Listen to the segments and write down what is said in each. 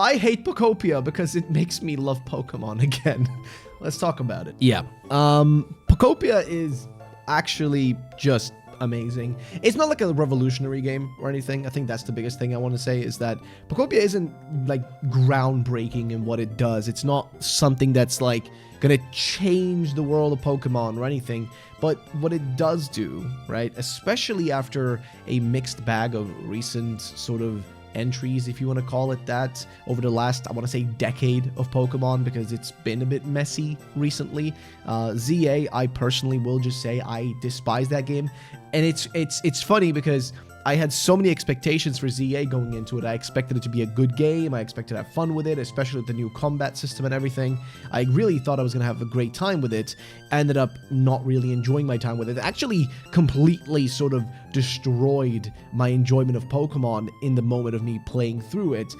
I hate Pokopia because it makes me love Pokemon again. Let's talk about it. Yeah. Pokopia is actually just amazing. It's not like a revolutionary game or anything. I think that's the biggest thing I want to say is that Pokopia isn't like groundbreaking in what it does. It's not something that's like gonna change the world of Pokemon or anything, but what it does do, right, especially after a mixed bag of recent sort of entries, if you want to call it that, over the last, I want to say, decade of Pokemon, because it's been a bit messy recently. ZA, I personally will just say I despise that game, and it's funny because I had so many expectations for ZA going into it. I expected it to be a good game. I expected to have fun with it, especially with the new combat system and everything. I really thought I was going to have a great time with it. I ended up not really enjoying my time with it. It actually completely sort of destroyed my enjoyment of Pokemon in the moment of me playing through it.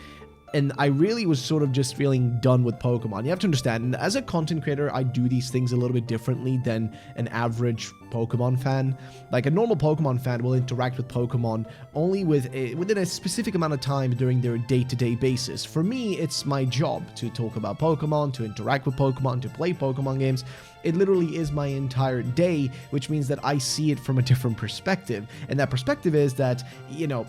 And I really was sort of just feeling done with Pokemon. You have to understand, as a content creator, I do these things a little bit differently than an average Pokemon fan. Like, a normal Pokemon fan will interact with Pokemon only within a specific amount of time during their day-to-day basis. For me, it's my job to talk about Pokemon, to interact with Pokemon, to play Pokemon games. It literally is my entire day, which means that I see it from a different perspective. And that perspective is that, you know,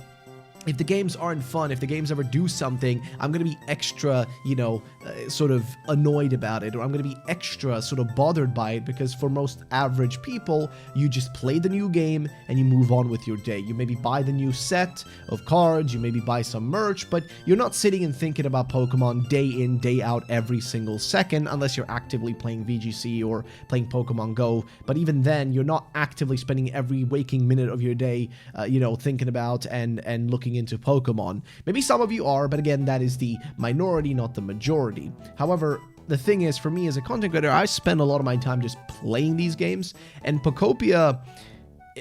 if the games aren't fun, if the games ever do something, I'm going to be extra, you know, sort of annoyed about it, or I'm going to be extra sort of bothered by it, because for most average people, you just play the new game and you move on with your day. You maybe buy the new set of cards, you maybe buy some merch, but you're not sitting and thinking about Pokemon day in, day out every single second, unless you're actively playing VGC or playing Pokemon Go. But even then, you're not actively spending every waking minute of your day, you know, thinking about and looking into Pokemon. Maybe some of you are, but again, that is the minority, not the majority. However, the thing is, for me as a content creator, I spend a lot of my time just playing these games, and Pokopia,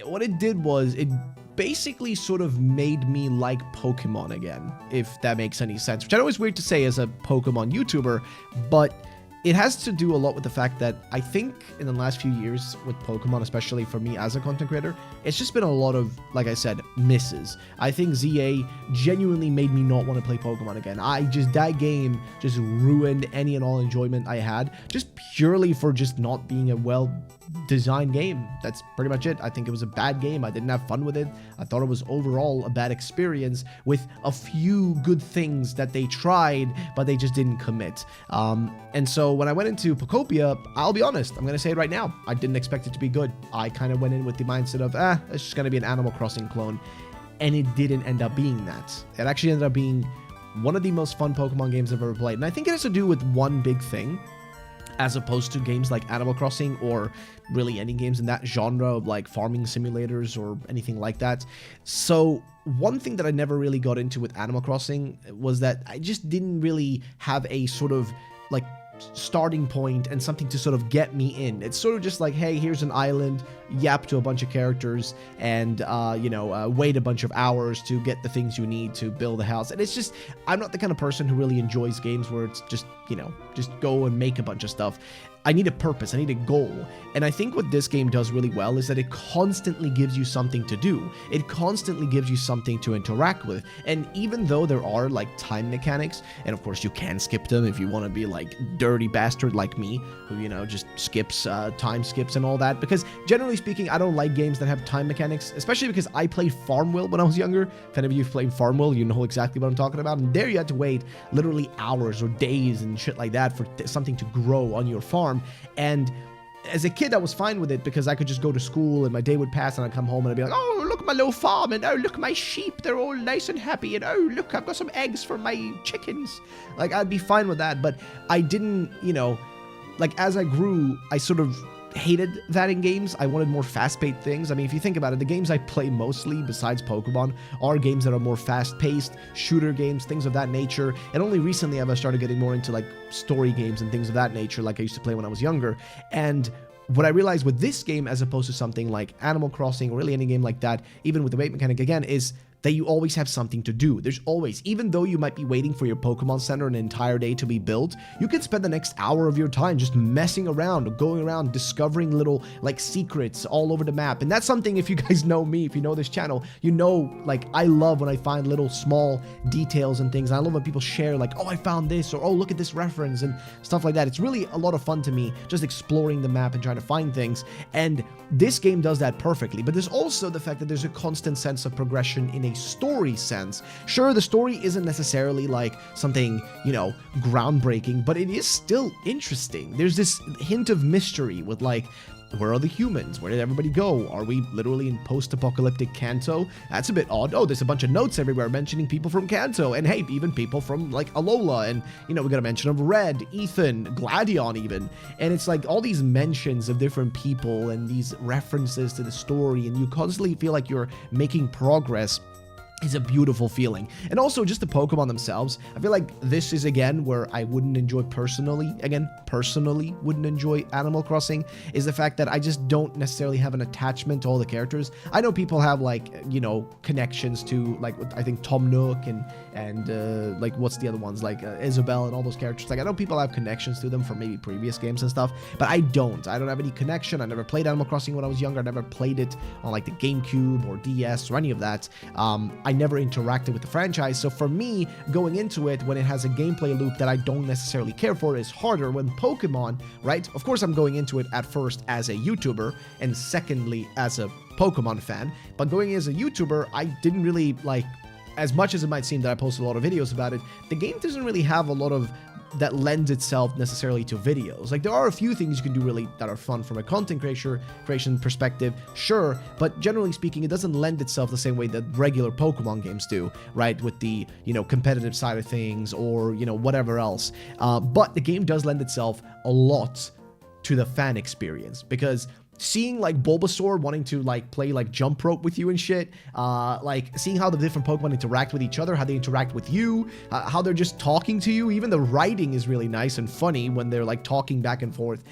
what it did was it basically sort of made me like Pokemon again, if that makes any sense, which I know is weird to say as a Pokemon YouTuber, but it has to do a lot with the fact that I think in the last few years with Pokemon, especially for me as a content creator, it's just been a lot of, like I said, misses. I think ZA genuinely made me not want to play Pokemon again. That game just ruined any and all enjoyment I had, just purely for just not being a well-designed game. That's pretty much it. I think it was a bad game. I didn't have fun with it. I thought it was overall a bad experience with a few good things that they tried, but they just didn't commit. And so when I went into Pokopia, I'll be honest, I'm going to say it right now, I didn't expect it to be good. I kind of went in with the mindset of, it's just going to be an Animal Crossing clone. And it didn't end up being that. It actually ended up being one of the most fun Pokemon games I've ever played. And I think it has to do with one big thing, as opposed to games like Animal Crossing or really any games in that genre of like farming simulators or anything like that. So one thing that I never really got into with Animal Crossing was that I just didn't really have a sort of like starting point and something to sort of get me in. It's sort of just like, hey, here's an island, yap to a bunch of characters, and wait a bunch of hours to get the things you need to build a house. And it's just, I'm not the kind of person who really enjoys games where it's just, just go and make a bunch of stuff. I need a purpose, I need a goal. And I think what this game does really well is that it constantly gives you something to do. It constantly gives you something to interact with. And even though there are like time mechanics, and of course you can skip them if you want to be like dirty bastard like me, who, just skips, time skips and all that, because generally speaking, I don't like games that have time mechanics, especially because I played Farmville when I was younger. If any of you have played Farmville, you know exactly what I'm talking about. And there you had to wait literally hours or days and shit like that for something to grow on your farm. And as a kid, I was fine with it because I could just go to school and my day would pass and I'd come home and I'd be like, oh, look at my little farm, and oh, look at my sheep, they're all nice and happy, and oh, look, I've got some eggs for my chickens. Like, I'd be fine with that, but I didn't, like, as I grew, I sort of hated that in games. I wanted more fast-paced things. I mean, if you think about it, the games I play mostly, besides Pokemon, are games that are more fast-paced, shooter games, things of that nature, and only recently have I started getting more into, like, story games and things of that nature, like I used to play when I was younger. And what I realized with this game, as opposed to something like Animal Crossing, or really any game like that, even with the wait mechanic, again, is that you always have something to do. There's always, even though you might be waiting for your Pokemon Center an entire day to be built, you can spend the next hour of your time just messing around, going around, discovering little like secrets all over the map. And that's something, if you guys know me, if you know this channel, you know, like I love when I find little small details and things. I love when people share like, oh, I found this, or oh, look at this reference and stuff like that. It's really a lot of fun to me, just exploring the map and trying to find things. And this game does that perfectly. But there's also the fact that there's a constant sense of progression in a story sense. Sure, the story isn't necessarily like something, you know, groundbreaking, but it is still interesting. There's this hint of mystery with like, where are the humans? Where did everybody go? Are we literally in post-apocalyptic Kanto? That's a bit odd. Oh, there's a bunch of notes everywhere mentioning people from Kanto, and hey, even people from like Alola, and you know, we got a mention of Red, Ethan, Gladion even, and it's like all these mentions of different people and these references to the story, and you constantly feel like you're making progress. Is a beautiful feeling. And also just the Pokemon themselves. I feel like this is again where I wouldn't enjoy personally wouldn't enjoy Animal Crossing, is the fact that I just don't necessarily have an attachment to all the characters. I know people have like, you know, connections to like, I think Tom Nook and like what's the other ones, like Isabelle and all those characters. Like I know people have connections to them from maybe previous games and stuff, but I don't have any connection. I never played Animal Crossing when I was younger. I never played it on like the GameCube or DS or any of that. I never interacted with the franchise, so for me, going into it when it has a gameplay loop that I don't necessarily care for is harder. When Pokemon, right? Of course, I'm going into it at first as a YouTuber, and secondly as a Pokemon fan, but going in as a YouTuber, I didn't really like, as much as it might seem that I posted a lot of videos about it, the game doesn't really have a lot of that lends itself necessarily to videos. Like there are a few things you can do really that are fun from a content creation perspective, sure, but generally speaking, it doesn't lend itself the same way that regular Pokemon games do, right? With the, you know, competitive side of things or, you know, whatever else. But the game does lend itself a lot to the fan experience, because seeing like Bulbasaur wanting to like play like jump rope with you and shit, like seeing how the different Pokemon interact with each other, how they interact with you, how they're just talking to you. Even the writing is really nice and funny when they're like talking back and forth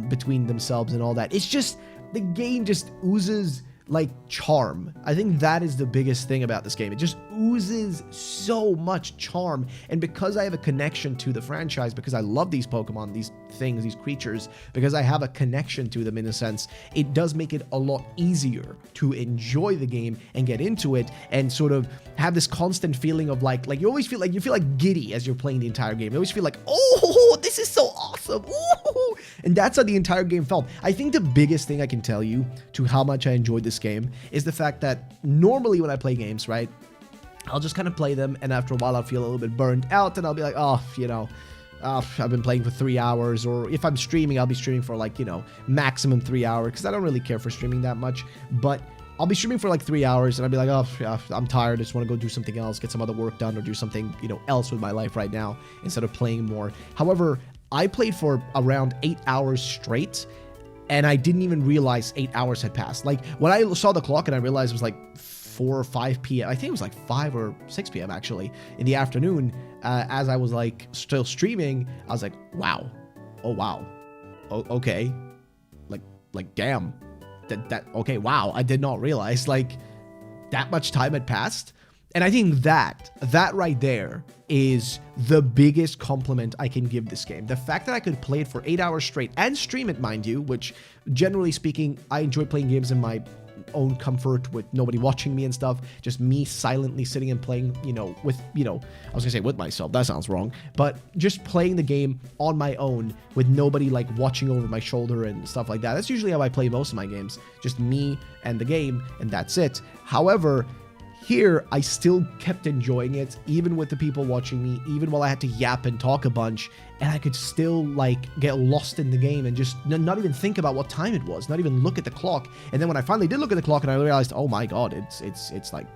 between themselves and all that. It's just, the game just oozes like charm. I think that is the biggest thing about this game. It just oozes so much charm, and because I have a connection to the franchise, because I love these Pokemon, these things, these creatures, because I have a connection to them in a sense, it does make it a lot easier to enjoy the game and get into it and sort of have this constant feeling of like you always feel like giddy as you're playing the entire game. You always feel like, oh, this is so awesome. Ooh. And that's how the entire game felt. I think the biggest thing I can tell you to how much I enjoyed this game is the fact that normally when I play games, right, I'll just kind of play them, and after a while I'll feel a little bit burned out, and I'll be like, oh, you know, I've been playing for 3 hours, or if I'm streaming, I'll be streaming for like, you know, maximum 3 hours, because I don't really care for streaming that much, but I'll be streaming for like 3 hours, and I'll be like, oh, yeah, I'm tired, I just want to go do something else, get some other work done, or do something, you know, else with my life right now, instead of playing more. However, I played for around 8 hours straight, and I didn't even realize 8 hours had passed. Like, when I saw the clock and I realized it was like 4 or 5 p.m. I think it was like 5 or 6 p.m. actually, in the afternoon, as I was like still streaming, I was like, wow. Oh, wow. Oh, okay. Like, damn. Okay, wow. I did not realize, like, that much time had passed. And I think that right there is the biggest compliment I can give this game. The fact that I could play it for 8 hours straight and stream it, mind you, which generally speaking, I enjoy playing games in my own comfort with nobody watching me and stuff, just me silently sitting and playing, you know, with, you know, I was gonna say with myself, that sounds wrong, but just playing the game on my own with nobody like watching over my shoulder and stuff like that. That's usually how I play most of my games, just me and the game, and that's it. However, here, I still kept enjoying it, even with the people watching me, even while I had to yap and talk a bunch, and I could still, like, get lost in the game and just not even think about what time it was, not even look at the clock. And then when I finally did look at the clock and I realized, oh my god, it's like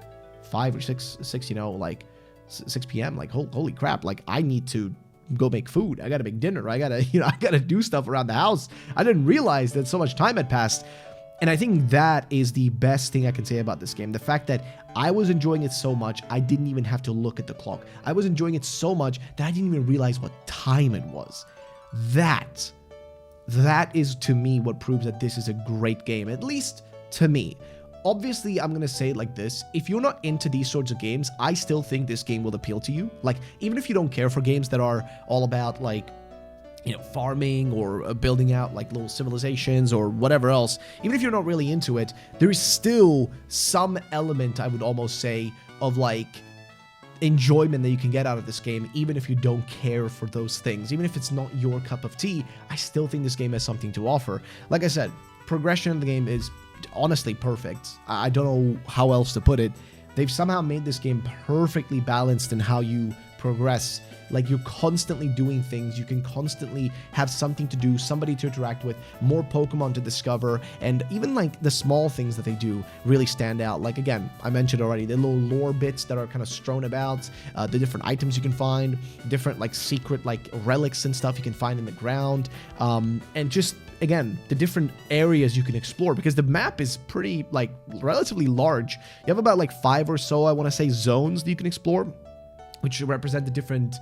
5 or 6, you know, like 6 p.m., like, holy crap, like, I need to go make food. I gotta make dinner. I gotta do stuff around the house. I didn't realize that so much time had passed. And I think that is the best thing I can say about this game. The fact that I was enjoying it so much, I didn't even have to look at the clock. I was enjoying it so much that I didn't even realize what time it was. That is to me what proves that this is a great game, at least to me. obviously, I'm going to say it like this. If you're not into these sorts of games, I still think this game will appeal to you. Like, even if you don't care for games that are all about, like, farming or building out like little civilizations or whatever else, even if you're not really into it, there is still some element, I would almost say, of like enjoyment that you can get out of this game, even if you don't care for those things. Even if it's not your cup of tea, I still think this game has something to offer. Like I said, progression in the game is honestly perfect. I don't know how else to put it. They've somehow made this game perfectly balanced in how you progress. Like, you're constantly doing things, you can constantly have something to do, somebody to interact with, more Pokemon to discover, and even like the small things that they do really stand out. Like, again, I mentioned already, the little lore bits that are kind of strewn about, the different items you can find, different like secret like relics and stuff you can find in the ground, and just, again, the different areas you can explore, because the map is pretty, like, relatively large. You have about like 5 or so, I want to say, zones that you can explore, which represent the different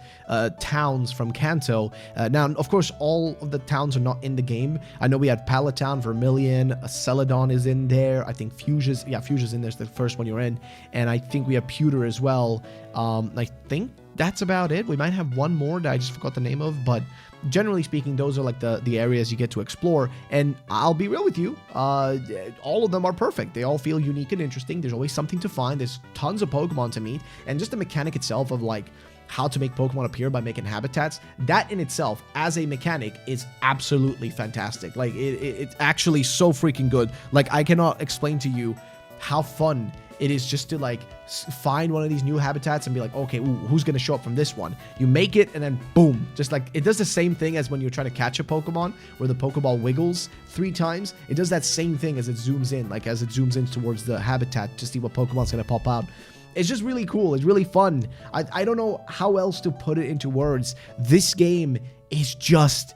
towns from Kanto. Now, of course, all of the towns are not in the game. I know we had Palatown, Vermilion, Celadon is in there. I think Fuchsia's in there. It's the first one you're in. And I think we have Pewter as well. I think that's about it. We might have one more that I just forgot the name of, but generally speaking, those are like the areas you get to explore. And I'll be real with you, all of them are perfect. They all feel unique and interesting. There's always something to find. There's tons of Pokemon to meet, and just the mechanic itself of like how to make Pokemon appear by making habitats, that in itself as a mechanic is absolutely fantastic. Like, it's actually so freaking good. Like, I cannot explain to you how fun it is just to like find one of these new habitats and be like, okay, ooh, who's going to show up from this one? You make it and then boom, just like it does the same thing as when you're trying to catch a Pokemon where the Pokeball wiggles 3 times. It does that same thing as it zooms in, like as it zooms in towards the habitat to see what Pokemon's going to pop out. It's just really cool. It's really fun. I don't know how else to put it into words. This game is just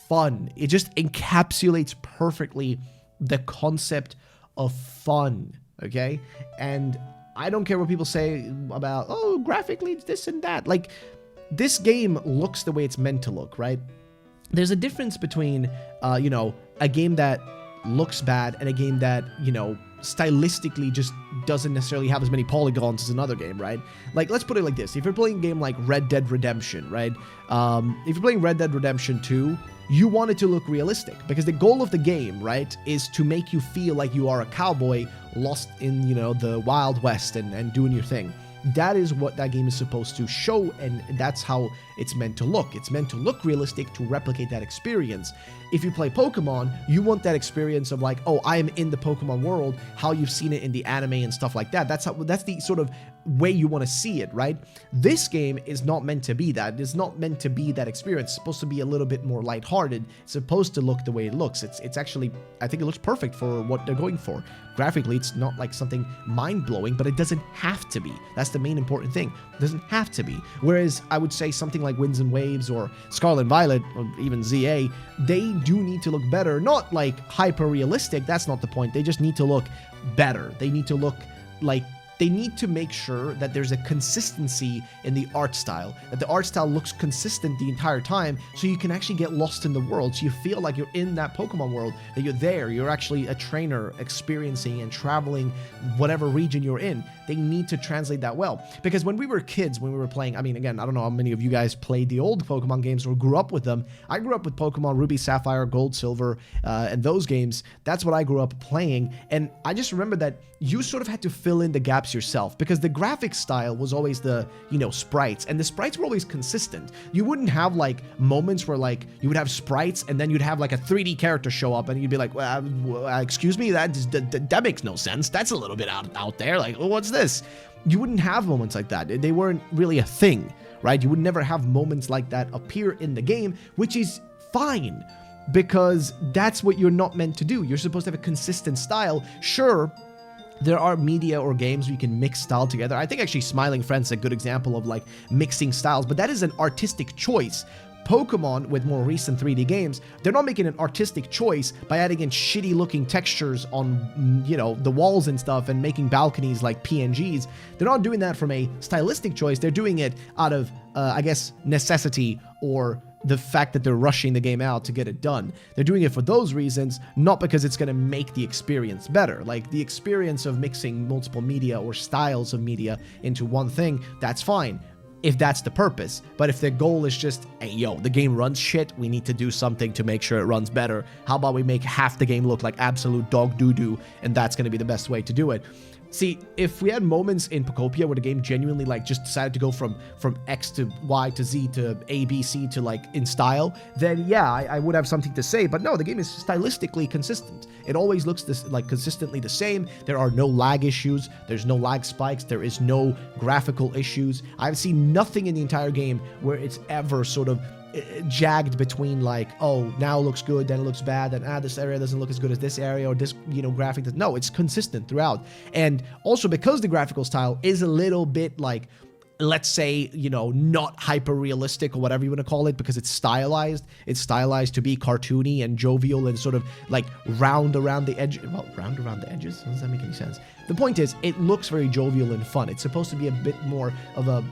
fun. It just encapsulates perfectly the concept of fun. Okay, and I don't care what people say about, oh, graphically it's this and that. Like, this game looks the way it's meant to look, right? There's a difference between, a game that looks bad and a game that, stylistically just doesn't necessarily have as many polygons as another game, right? Like, let's put it like this. If you're playing a game like Red Dead Redemption, right? If you're playing Red Dead Redemption 2, you want it to look realistic, because the goal of the game, right, is to make you feel like you are a cowboy lost in, the Wild West and doing your thing. That is what that game is supposed to show, and that's how it's meant to look. It's meant to look realistic to replicate that experience. If you play Pokemon, you want that experience of like, oh, I am in the Pokemon world, how you've seen it in the anime and stuff like that. That's the sort of way you want to see it, right? This game is not meant to be that. It's not meant to be that experience. It's supposed to be a little bit more lighthearted. It's supposed to look the way it looks. It's actually, I think it looks perfect for what they're going for. Graphically, it's not like something mind-blowing, but it doesn't have to be. That's the main important thing. It doesn't have to be. Whereas I would say something like Winds and Waves or Scarlet and Violet or even ZA, they do need to look better. Not like hyper-realistic. That's not the point. They just need to look better. They need to look like... They need to make sure that there's a consistency in the art style, that the art style looks consistent the entire time, so you can actually get lost in the world, so you feel like you're in that Pokemon world, that you're there, you're actually a trainer experiencing and traveling whatever region you're in. They need to translate that well, because when we were kids, when we were playing, I mean, again, I don't know how many of you guys played the old Pokemon games or grew up with them. I grew up with Pokemon Ruby, Sapphire, Gold, Silver, and those games. That's what I grew up playing, and I just remember that you sort of had to fill in the gaps yourself, because the graphic style was always the, sprites, and the sprites were always consistent. You wouldn't have like moments where like you would have sprites and then you'd have like a 3D character show up and you'd be like, well, excuse me, that makes no sense. That's a little bit out there. Like, oh, what's this? You wouldn't have moments like that. They weren't really a thing, right? You would never have moments like that appear in the game, which is fine, because that's what you're not meant to do. You're supposed to have a consistent style. Sure, there are media or games where you can mix style together. I think actually Smiling Friends is a good example of like mixing styles, but that is an artistic choice. Pokemon, with more recent 3D games, they're not making an artistic choice by adding in shitty looking textures on, the walls and stuff and making balconies like PNGs. They're not doing that from a stylistic choice. They're doing it out of, I guess, necessity or the fact that they're rushing the game out to get it done. They're doing it for those reasons, not because it's going to make the experience better. Like, the experience of mixing multiple media or styles of media into one thing, that's fine, if that's the purpose. But if the goal is just, hey, yo, the game runs shit, we need to do something to make sure it runs better. How about we make half the game look like absolute dog doo-doo, and that's going to be the best way to do it. See, if we had moments in Pokopia where the game genuinely, like, just decided to go from X to Y to Z to A, B, C to, like, in style, then yeah, I would have something to say. But no, the game is stylistically consistent. It always looks like consistently the same. There are no lag issues. There's no lag spikes. There is no graphical issues. I've seen nothing in the entire game where it's ever sort of jagged between, like, oh, now it looks good, then it looks bad, then this area doesn't look as good as this area, or this, graphic. No, it's consistent throughout. And also, because the graphical style is a little bit, like, let's say, not hyper realistic or whatever you want to call it, because it's stylized to be cartoony and jovial and sort of like round around the edge. Well, round around the edges? Does that make any sense? The point is, it looks very jovial and fun. It's supposed to be a bit more of a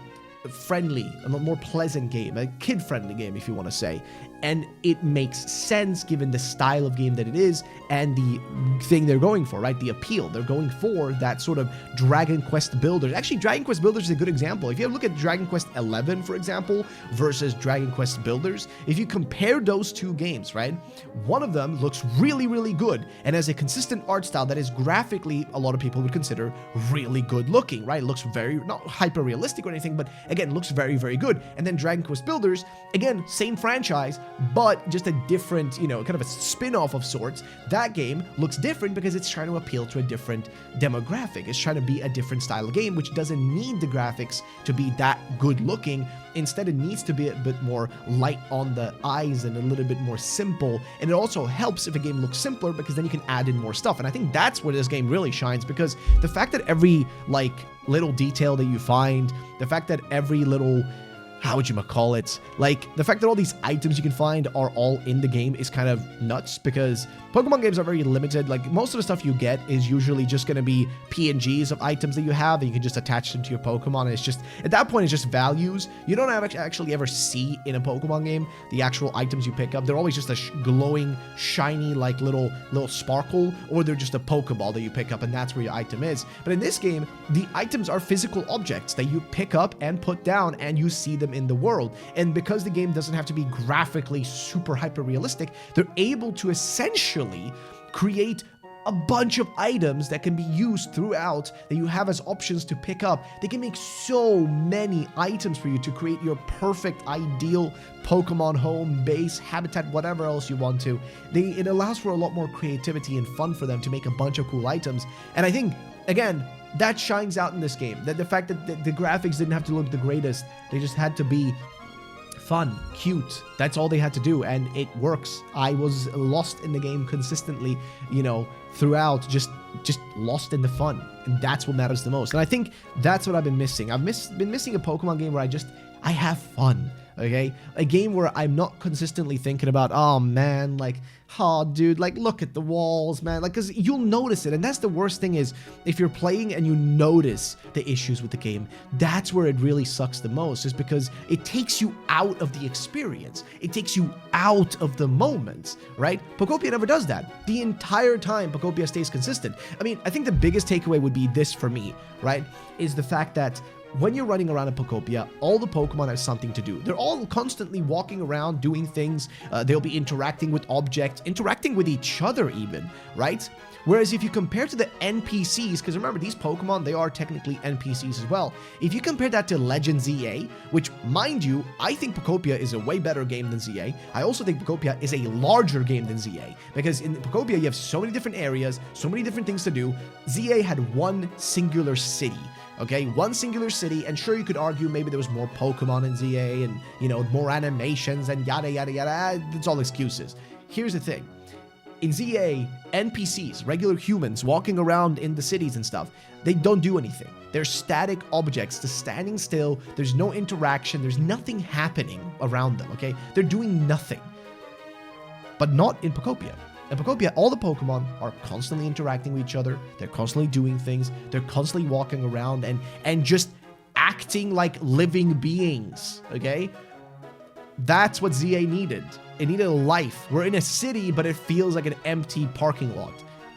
friendly, a more pleasant game, a kid-friendly game, if you want to say. And it makes sense given the style of game that it is and the thing they're going for, right? The appeal. They're going for that sort of Dragon Quest Builders. Actually, Dragon Quest Builders is a good example. If you look at Dragon Quest 11, for example, versus Dragon Quest Builders, if you compare those two games, right, one of them looks really, really good and has a consistent art style that is graphically, a lot of people would consider really good looking, right? It looks very, not hyper realistic or anything, but again, looks very, very good. And then Dragon Quest Builders, again, same franchise, but just a different, kind of a spin-off of sorts. That game looks different because it's trying to appeal to a different demographic. It's trying to be a different style of game, which doesn't need the graphics to be that good looking. Instead, it needs to be a bit more light on the eyes and a little bit more simple. And it also helps if a game looks simpler, because then you can add in more stuff. And I think that's where this game really shines, because the fact that every, like, little detail that you find, the fact that every little, how would you call it, like, the fact that all these items you can find are all in the game is kind of nuts, because Pokemon games are very limited. Like, most of the stuff you get is usually just going to be PNGs of items that you have, and you can just attach them to your Pokemon, and it's just, at that point, it's just values. You don't actually ever see in a Pokemon game the actual items you pick up. They're always just a glowing, shiny, like, little sparkle, or they're just a Pokeball that you pick up, and that's where your item is. But in this game, the items are physical objects that you pick up and put down, and you see them in the world. And because the game doesn't have to be graphically super hyper realistic, they're able to essentially create a bunch of items that can be used throughout, that you have as options to pick up. They can make so many items for you to create your perfect, ideal Pokemon home, base, habitat, whatever else you want to. It allows for a lot more creativity and fun for them to make a bunch of cool items. And I think, again, that shines out in this game. That the fact that the graphics didn't have to look the greatest, they just had to be fun, cute. That's all they had to do, and it works. I was lost in the game consistently, throughout, just lost in the fun, and that's what matters the most. And I think that's what I've been missing. I've been missing a Pokemon game where I have fun. Okay, a game where I'm not consistently thinking about, oh man, like, oh dude, like, look at the walls, man, like, because you'll notice it. And that's the worst thing, is if you're playing and you notice the issues with the game, that's where it really sucks the most, is because it takes you out of the experience. It takes you out of the moment, right? Pokopia never does that. The entire time Pokopia stays consistent. I mean, I think the biggest takeaway would be this for me, right, is the fact that when you're running around in Pokopia, all the Pokemon have something to do. They're all constantly walking around, doing things. They'll be interacting with objects, interacting with each other even, right? Whereas if you compare to the NPCs, because remember, these Pokemon, they are technically NPCs as well. If you compare that to Legends ZA, which, mind you, I think Pokopia is a way better game than ZA. I also think Pokopia is a larger game than ZA, because in Pokopia, you have so many different areas, so many different things to do. ZA had one singular city. Okay, one singular city, and sure, you could argue maybe there was more Pokemon in ZA and, more animations and yada, yada, yada. It's all excuses. Here's the thing. In ZA, NPCs, regular humans walking around in the cities and stuff, they don't do anything. They're static objects, they're standing still, there's no interaction, there's nothing happening around them, okay? They're doing nothing. But not in Pokopia. In Pokopia, all the Pokemon are constantly interacting with each other. They're constantly doing things. They're constantly walking around and just acting like living beings, okay? That's what ZA needed. It needed a life. We're in a city, but it feels like an empty parking lot.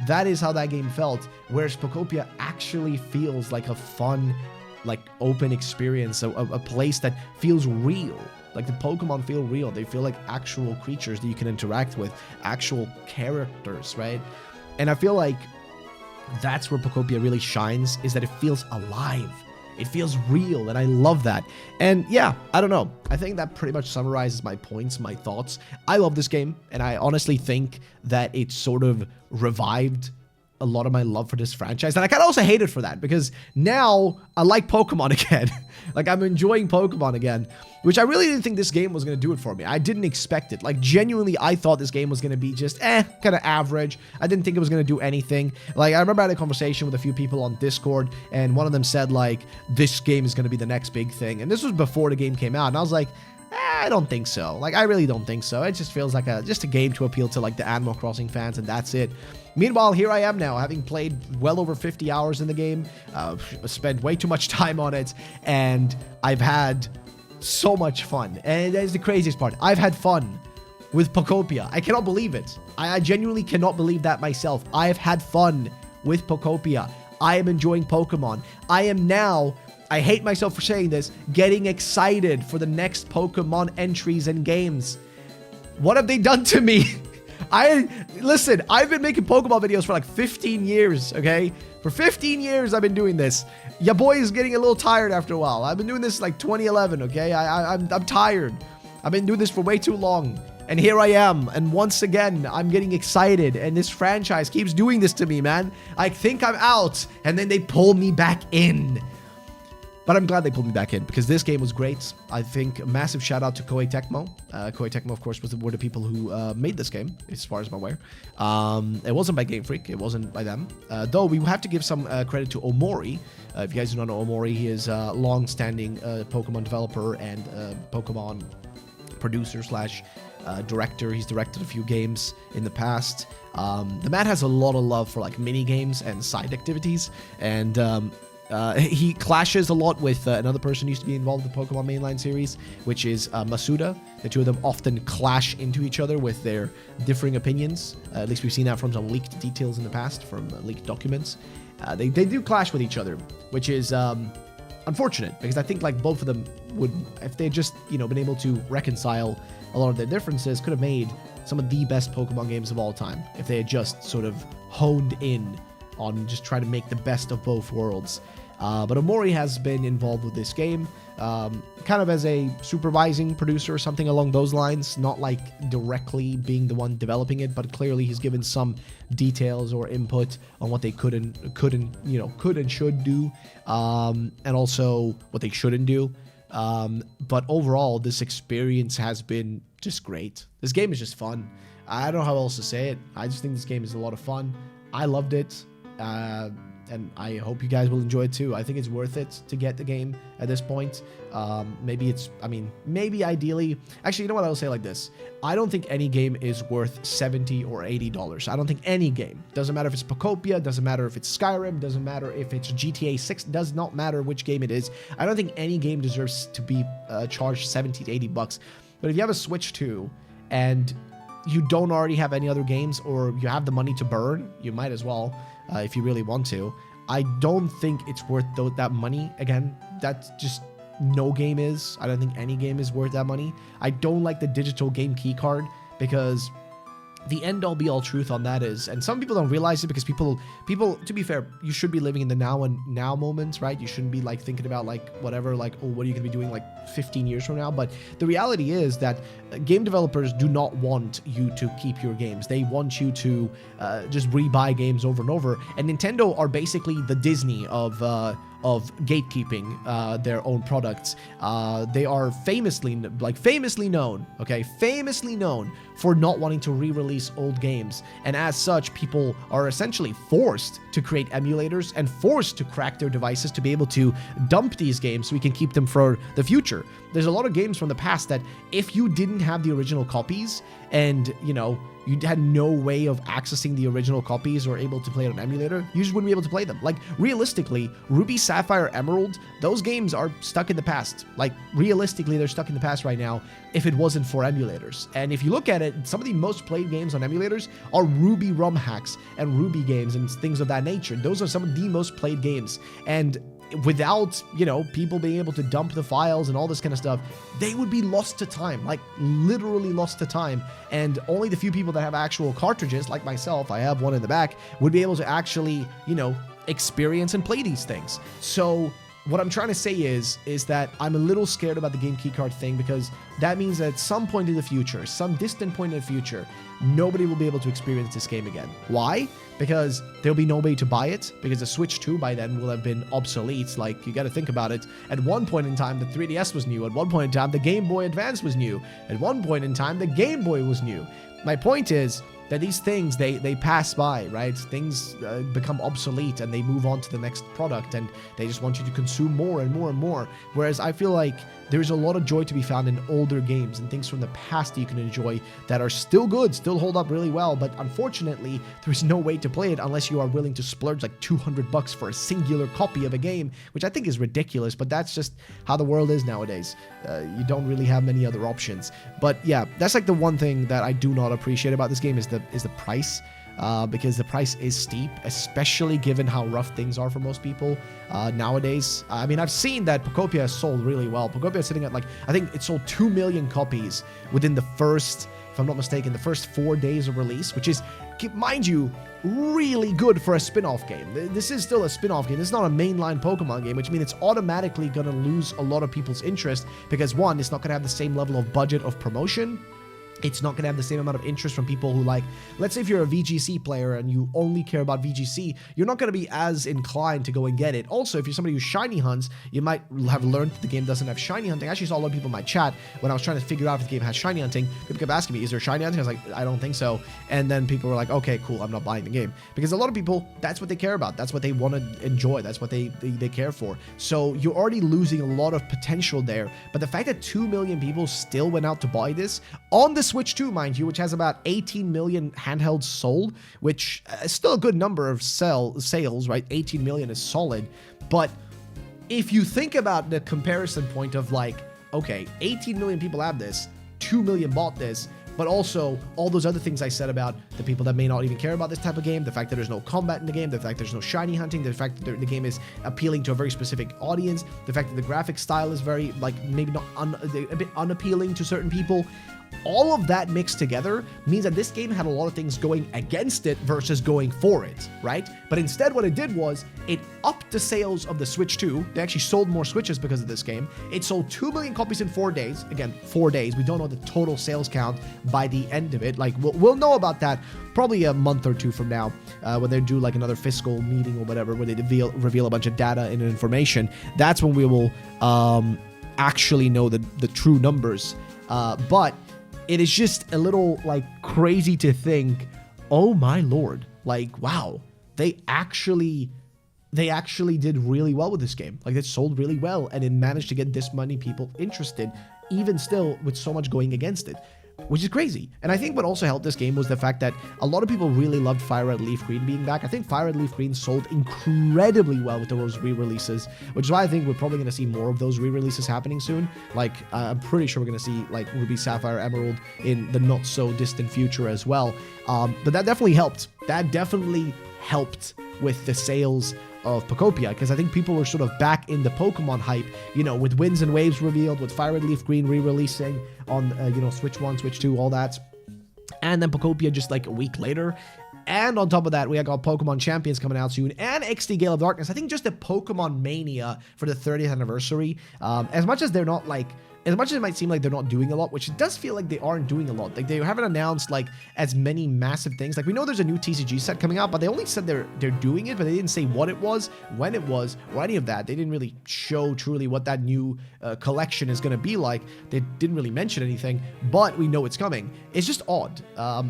That is how that game felt, whereas Pokopia actually feels like a fun, like open experience, a place that feels real. Like the Pokemon feel real. They feel like actual creatures that you can interact with, actual characters, right? And I feel like that's where Pokopia really shines, is that it feels alive. It feels real, and I love that. And yeah, I don't know. I think that pretty much summarizes my points, my thoughts. I love this game, and I honestly think that it sort of revived a lot of my love for this franchise. And I kind of also hate it for that, because now I like Pokemon again. Like, I'm enjoying Pokemon again, which I really didn't think this game was going to do it for me. I didn't expect it. Like, genuinely, I thought this game was going to be just, kind of average. I didn't think it was going to do anything. Like, I remember I had a conversation with a few people on Discord, and one of them said, like, this game is going to be the next big thing. And this was before the game came out, and I was like, I don't think so. Like, I really don't think so. It just feels like just a game to appeal to, like, the Animal Crossing fans, and that's it. Meanwhile, here I am now, having played well over 50 hours in the game, spent way too much time on it, and I've had so much fun. And that's the craziest part. I've had fun with Pokopia. I cannot believe it. I genuinely cannot believe that myself. I have had fun with Pokopia. I am enjoying Pokemon. I am now, I hate myself for saying this, getting excited for the next Pokemon entries and games. What have they done to me? Listen, I've been making Pokemon videos for like 15 years, okay? For 15 years, I've been doing this. Ya boy is getting a little tired after a while. I've been doing this like 2011, okay? I'm tired. I've been doing this for way too long. And here I am. And once again, I'm getting excited. And this franchise keeps doing this to me, man. I think I'm out. And then they pull me back in. But I'm glad they pulled me back in, because this game was great. I think a massive shout out to Koei Tecmo. Koei Tecmo, of course, were the people who made this game, as far as I'm aware. It wasn't by Game Freak. It wasn't by them. Though we have to give some credit to Omori. If you guys do not know Omori, he is a long-standing Pokemon developer and Pokemon producer / director. He's directed a few games in the past. The man has a lot of love for like mini games and side activities, and he clashes a lot with another person who used to be involved with the Pokemon mainline series, which is Masuda. The two of them often clash into each other with their differing opinions. At least we've seen that from some leaked details in the past, from leaked documents. They do clash with each other, which is unfortunate, because I think like both of them would, if they just, been able to reconcile a lot of their differences, could have made some of the best Pokemon games of all time, if they had just sort of honed in on just trying to make the best of both worlds. But Omori has been involved with this game, kind of as a supervising producer or something along those lines, not like directly being the one developing it, but clearly he's given some details or input on what they could and should do, and also what they shouldn't do. But overall, this experience has been just great. This game is just fun. I don't know how else to say it. I just think this game is a lot of fun. I loved it. And I hope you guys will enjoy it too. I think it's worth it to get the game at this point. Maybe ideally, actually, you know what, I'll say like this. I don't think any game is worth $70 or $80. I don't think any game. Doesn't matter if it's Pokopia, doesn't matter if it's Skyrim, doesn't matter if it's GTA 6, does not matter which game it is. I don't think any game deserves to be charged $70 to $80. But if you have a Switch 2 and you don't already have any other games, or you have the money to burn, you might as well. If you really want to. I don't think it's worth that money. Again, that's just no game is. I don't think any game is worth that money. I don't like the digital game key card, because the end-all be-all truth on that is, and some people don't realize it, because people, to be fair, you should be living in the now moments, right? You shouldn't be like thinking about like whatever, like, oh, what are you gonna be doing like 15 years from now? But the reality is that game developers do not want you to keep your games. They want you to just rebuy games over and over. And Nintendo are basically the Disney of gatekeeping their own products. They are famously known for not wanting to re-release old games. And as such, people are essentially forced to create emulators and forced to crack their devices to be able to dump these games so we can keep them for the future. There's a lot of games from the past that if you didn't have the original copies and, you had no way of accessing the original copies or able to play it on emulator, you just wouldn't be able to play them. Like, realistically, Ruby, Sapphire, Emerald, those games are stuck in the past. Like, realistically, they're stuck in the past right now if it wasn't for emulators. And if you look at it, some of the most played games on emulators are Ruby ROM hacks and Ruby games and things of that nature. Those are some of the most played games. And without, you know, people being able to dump the files and all this kind of stuff, they would be lost to time, like literally lost to time. And only the few people that have actual cartridges, like myself, I have one in the back, would be able to actually, you know, experience and play these things. So what I'm trying to say is that I'm a little scared about the game keycard thing, because that means that at some point in the future, some distant point in the future, nobody will be able to experience this game again. Why? Because there'll be nobody to buy it, because the Switch 2 by then will have been obsolete. Like, you got to think about it. At one point in time, the 3DS was new. At one point in time, the Game Boy Advance was new. At one point in time, the Game Boy was new. My point is that these things, they pass by, right? Things become obsolete and they move on to the next product, and they just want you to consume more and more and more. Whereas I feel like there's a lot of joy to be found in older games and things from the past that you can enjoy that are still good, still hold up really well, but unfortunately, there's no way to play it unless you are willing to splurge like $200 for a singular copy of a game, which I think is ridiculous, but that's just how the world is nowadays. You don't really have many other options. But yeah, that's like the one thing that I do not appreciate about this game is the price. Because the price is steep, especially given how rough things are for most people nowadays. I mean, I've seen that Pokopia has sold really well. Pokopia is sitting at like, I think it sold 2 million copies within the first, if I'm not mistaken, the first 4 days of release, which is, mind you, really good for a spin-off game. This is still a spin-off game. This is not a mainline Pokemon game, which means it's automatically going to lose a lot of people's interest because, one, it's not going to have the same level of budget of promotion. It's not going to have the same amount of interest from people who, like, let's say if you're a VGC player and you only care about VGC, you're not going to be as inclined to go and get it. Also, if you're somebody who shiny hunts, you might have learned that the game doesn't have shiny hunting. I actually saw a lot of people in my chat when I was trying to figure out if the game has shiny hunting. People kept asking me, is there shiny hunting? I was like, I don't think so. And then people were like, okay, cool, I'm not buying the game. Because a lot of people, that's what they care about. That's what they want to enjoy. That's what they care for. So you're already losing a lot of potential there. But the fact that 2 million people still went out to buy this on the Switch 2, mind you, which has about 18 million handhelds sold, which is still a good number of sales, right? 18 million is solid. But if you think about the comparison point of like, okay, 18 million people have this, 2 million bought this, but also all those other things I said about the people that may not even care about this type of game, the fact that there's no combat in the game, the fact there's no shiny hunting, the fact that the game is appealing to a very specific audience, the fact that the graphic style is very, like, maybe not a bit unappealing to certain people. All of that mixed together means that this game had a lot of things going against it versus going for it, right? But instead what it did was it upped the sales of the Switch 2. They actually sold more Switches because of this game. It sold 2 million copies in 4 days. Again, 4 days. We don't know the total sales count by the end of it. Like, we'll know about that probably a month or two from now when they do like another fiscal meeting or whatever, where they reveal a bunch of data and information. That's when we will actually know the true numbers. But it is just a little, like, crazy to think, oh my lord, like, wow, they actually did really well with this game. Like, it sold really well, and it managed to get this many people interested, even still with so much going against it, which is crazy. And I think what also helped this game was the fact that a lot of people really loved Fire Red Leaf Green being back. I think Fire Red Leaf Green sold incredibly well with those re-releases, which is why I think we're probably going to see more of those re-releases happening soon. Like, I'm pretty sure we're going to see, like, Ruby, Sapphire, Emerald in the not-so-distant future as well. But that definitely helped. That definitely helped with the sales of Pokopia, because I think people were sort of back in the Pokemon hype, you know, with Winds and Waves revealed, with Fire Red Leaf Green re-releasing on, you know, Switch 1, Switch 2, all that. And then Pokopia just like a week later. And on top of that, we got Pokemon Champions coming out soon, and XD Gale of Darkness. I think just the Pokemon Mania for the 30th anniversary, as much as they're not like, as much as it might seem like they're not doing a lot, which it does feel like they aren't doing a lot. Like, they haven't announced, like, as many massive things. Like, we know there's a new TCG set coming out, but they only said they're doing it, but they didn't say what it was, when it was, or any of that. They didn't really show truly what that new collection is going to be like. They didn't really mention anything, but we know it's coming. It's just odd.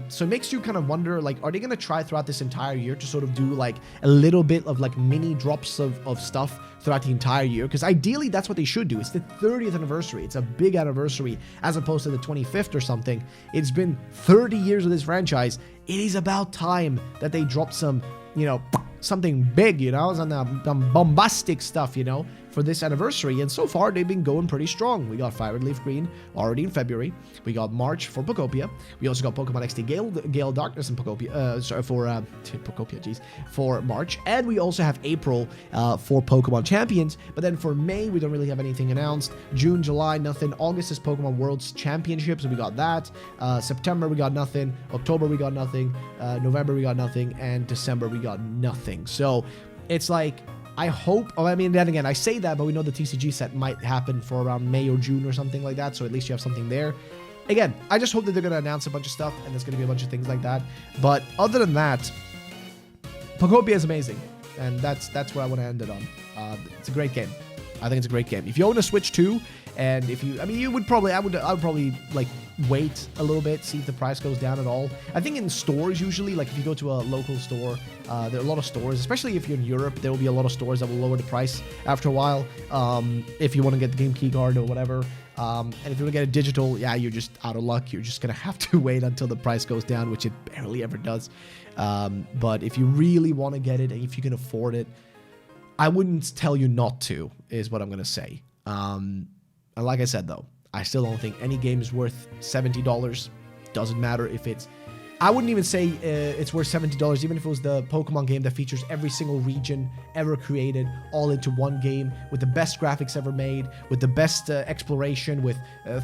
So it makes you kind of wonder, like, are they going to try throughout this entire year to sort of do, like, a little bit of, like, mini drops of stuff throughout the entire year? Because ideally, that's what they should do. It's the 30th anniversary. It's a big anniversary, as opposed to the 25th or something. It's been 30 years of this franchise. It is about time that they drop some, you know, something big, you know, some bombastic stuff, you know, for this anniversary, and so far they've been going pretty strong. We got Fire and Leaf Green already in February. We got March for Pokopia. We also got Pokemon XD Gale Darkness and Pokopia, Pokopia, jeez, for March. And we also have April for Pokemon Champions. But then for May, we don't really have anything announced. June, July, nothing. August is Pokemon Worlds Championships, so we got that. September, we got nothing. October, we got nothing. November, we got nothing. And December, we got nothing. So it's like, I hope, I mean, then again, I say that, but we know the TCG set might happen for around May or June or something like that, so at least you have something there. Again, I just hope that they're going to announce a bunch of stuff, and there's going to be a bunch of things like that. But other than that, Pokopia is amazing, and that's where I want to end it on. It's a great game. I think it's a great game. If you own a Switch too, and if you, I mean, you would probably, I would probably, like, wait a little bit, see if the price goes down at all. I think in stores usually, like if you go to a local store, there are a lot of stores, especially if you're in Europe, there will be a lot of stores that will lower the price after a while, if you want to get the game key card or whatever. And if you want to get a digital, yeah, you're just out of luck. You're just going to have to wait until the price goes down, which it barely ever does. But if you really want to get it, and if you can afford it, I wouldn't tell you not to, is what I'm going to say. And like I said, though, I still don't think any game is worth $70. Doesn't matter if it's... I wouldn't even say it's worth $70, even if it was the Pokemon game that features every single region ever created all into one game, with the best graphics ever made, with the best exploration, with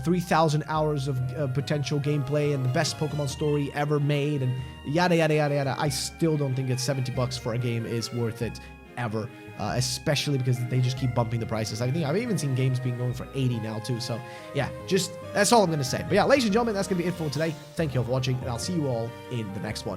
3,000 hours of potential gameplay, and the best Pokemon story ever made, and yada, yada, yada, yada. I still don't think it's $70 for a game is worth it, ever. Especially because they just keep bumping the prices. I think I've even seen games being going for 80 now too. So yeah, just that's all I'm going to say. But yeah, ladies and gentlemen, that's going to be it for today. Thank you all for watching, and I'll see you all in the next one.